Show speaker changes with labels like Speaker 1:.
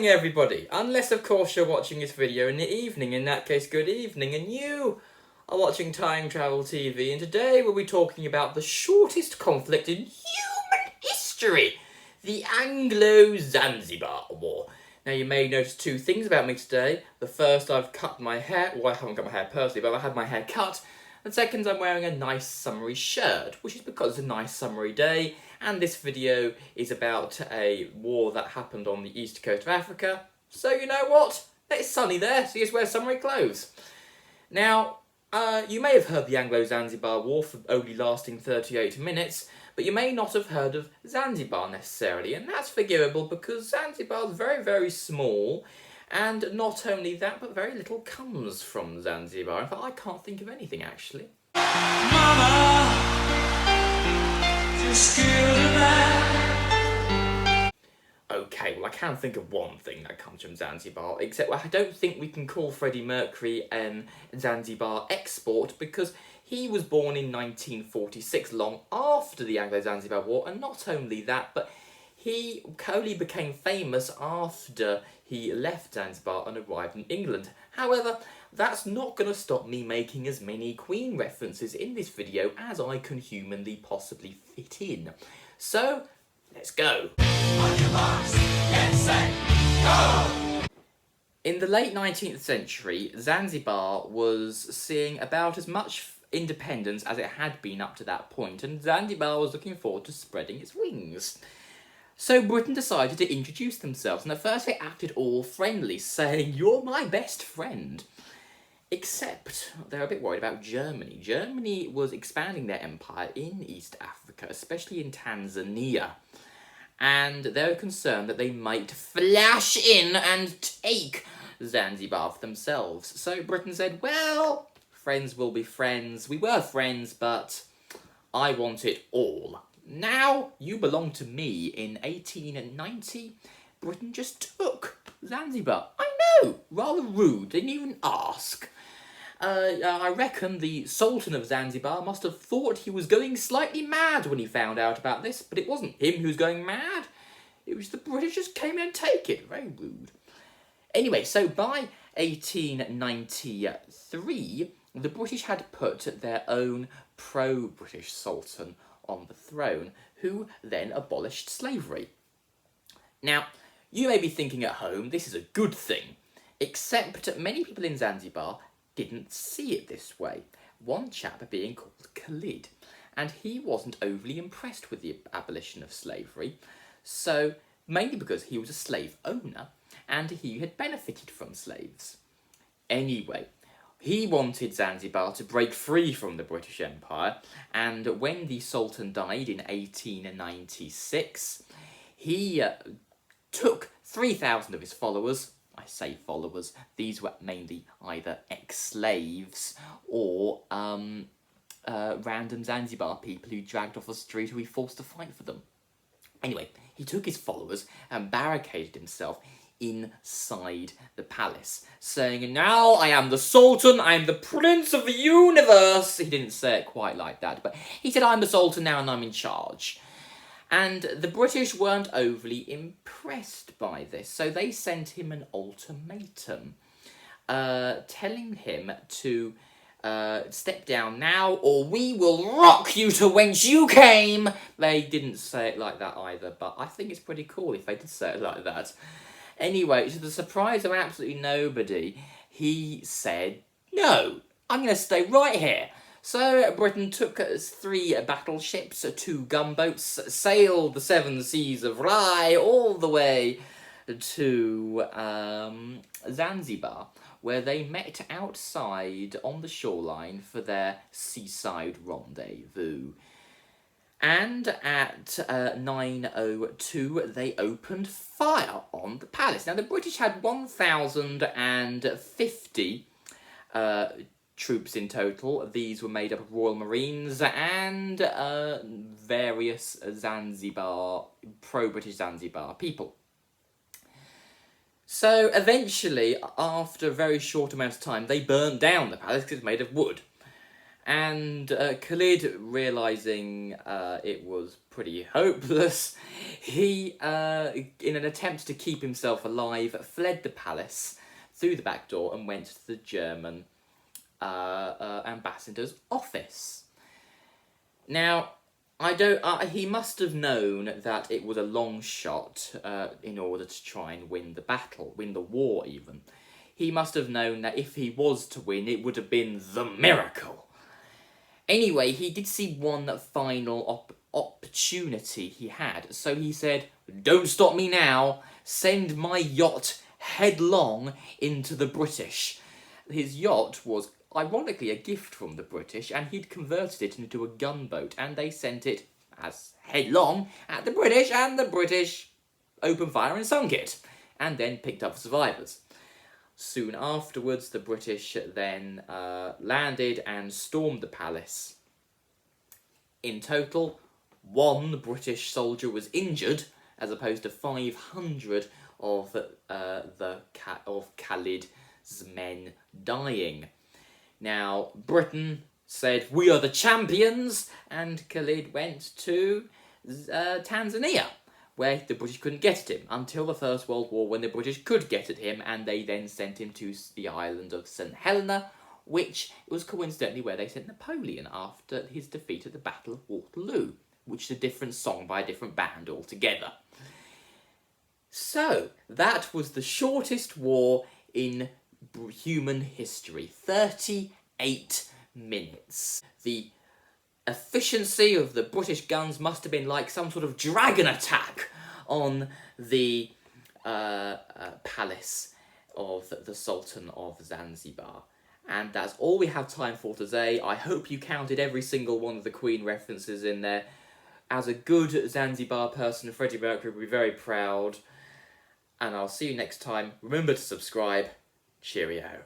Speaker 1: morning, everybody. Unless, of course, you're watching this video in the evening. In that case, good evening. And you are watching Time Travel TV. And today we'll be talking about the shortest conflict in human history. The Anglo Zanzibar War. Now, you may notice two things about me today. The first, I've cut my hair. Well, I haven't cut my hair personally, but I had my hair cut. And second, I'm wearing a nice summery shirt, which is because it's a nice summery day, and this video is about a war that happened on the east coast of Africa. So you know what? It's sunny there, so you just wear summery clothes. Now, you may have heard the Anglo Zanzibar War for only lasting 38 minutes, but you may not have heard of Zanzibar necessarily, and that's forgivable because Zanzibar is very, very small. And not only that, but very little comes from Zanzibar. In fact, I can't think of anything, actually. Mama, just killed a man. Okay, well, I can think of one thing that comes from Zanzibar, except I don't think we can call Freddie Mercury an Zanzibar export, because he was born in 1946, long after the Anglo-Zanzibar War, and not only that, but he only became famous after he left Zanzibar and arrived in England. However, that's not going to stop me making as many Queen references in this video as I can humanly possibly fit in. So, let's go. On your marks, get set, go! In the late 19th century, Zanzibar was seeing about as much independence as it had been up to that point, and Zanzibar was looking forward to spreading its wings. So Britain decided to introduce themselves, and at first they acted all friendly, saying, "You're my best friend." Except they're a bit worried about Germany. Germany was expanding their empire in East Africa, especially in Tanzania. And they were concerned that they might flash in and take Zanzibar for themselves. So Britain said, well, friends will be friends. We were friends, but I want it all. Now, you belong to me. In 1890, Britain just took Zanzibar. I know, rather rude, didn't even ask. I reckon the Sultan of Zanzibar must have thought he was going slightly mad when he found out about this, but it wasn't him who was going mad. It was the British just came in and take it. Very rude. Anyway, so by 1893, the British had put their own pro-British Sultan on the throne, who then abolished slavery. Now, you may be thinking at home, this is a good thing, except many people in Zanzibar didn't see it this way. One chap being called Khalid, and he wasn't overly impressed with the abolition of slavery, so mainly because he was a slave owner, and he had benefited from slaves. Anyway, he wanted Zanzibar to break free from the British Empire, and when the Sultan died in 1896, he took 3,000 of his followers. I say followers, these were mainly either ex-slaves or random Zanzibar people who dragged off the street who he forced to fight for them. Anyway, he took his followers and barricaded himself inside the palace, saying, "Now I am the Sultan, I am the Prince of the Universe." He didn't say it quite like that, but he said, "I'm the Sultan now and I'm in charge." And the British weren't overly impressed by this, so they sent him an ultimatum, telling him to step down now or we will rock you to whence you came. They didn't say it like that either, but I think it's pretty cool if they did say it like that. Anyway, to the surprise of absolutely nobody, he said, "No, I'm going to stay right here." So Britain took 3 battleships, 2 gunboats, sailed the 7 seas of Rye all the way to Zanzibar, where they met outside on the shoreline for their seaside rendezvous. And at 9:02, they opened fire on the palace. Now, the British had 1,050 troops in total. These were made up of Royal Marines and various pro-British Zanzibar people. So, eventually, after a very short amount of time, they burned down the palace because it's made of wood. And Khalid, realising it was pretty hopeless, he, in an attempt to keep himself alive, fled the palace through the back door and went to the German ambassador's office. Now, he must have known that it was a long shot in order to try and win the battle, win the war even. He must have known that if he was to win, it would have been the miracle. Anyway, he did see one final opportunity he had, so he said, "Don't stop me now, send my yacht headlong into the British." His yacht was ironically a gift from the British, and he'd converted it into a gunboat, and they sent it as headlong at the British, and the British opened fire and sunk it, and then picked up survivors. Soon afterwards, the British then landed and stormed the palace. In total, 1 British soldier was injured, as opposed to 500 of Khalid's men dying. Now, Britain said, "We are the champions," and Khalid went to Tanzania, where the British couldn't get at him, until the First World War, when the British could get at him, and they then sent him to the island of St. Helena, which was coincidentally where they sent Napoleon after his defeat at the Battle of Waterloo, which is a different song by a different band altogether. So, that was the shortest war in human history, 38 minutes. The efficiency of the British guns must have been like some sort of dragon attack on the palace of the Sultan of Zanzibar. And that's all we have time for today. I hope you counted every single one of the Queen references in there. As a good Zanzibar person, Freddie Mercury will be very proud. And I'll see you next time. Remember to subscribe. Cheerio.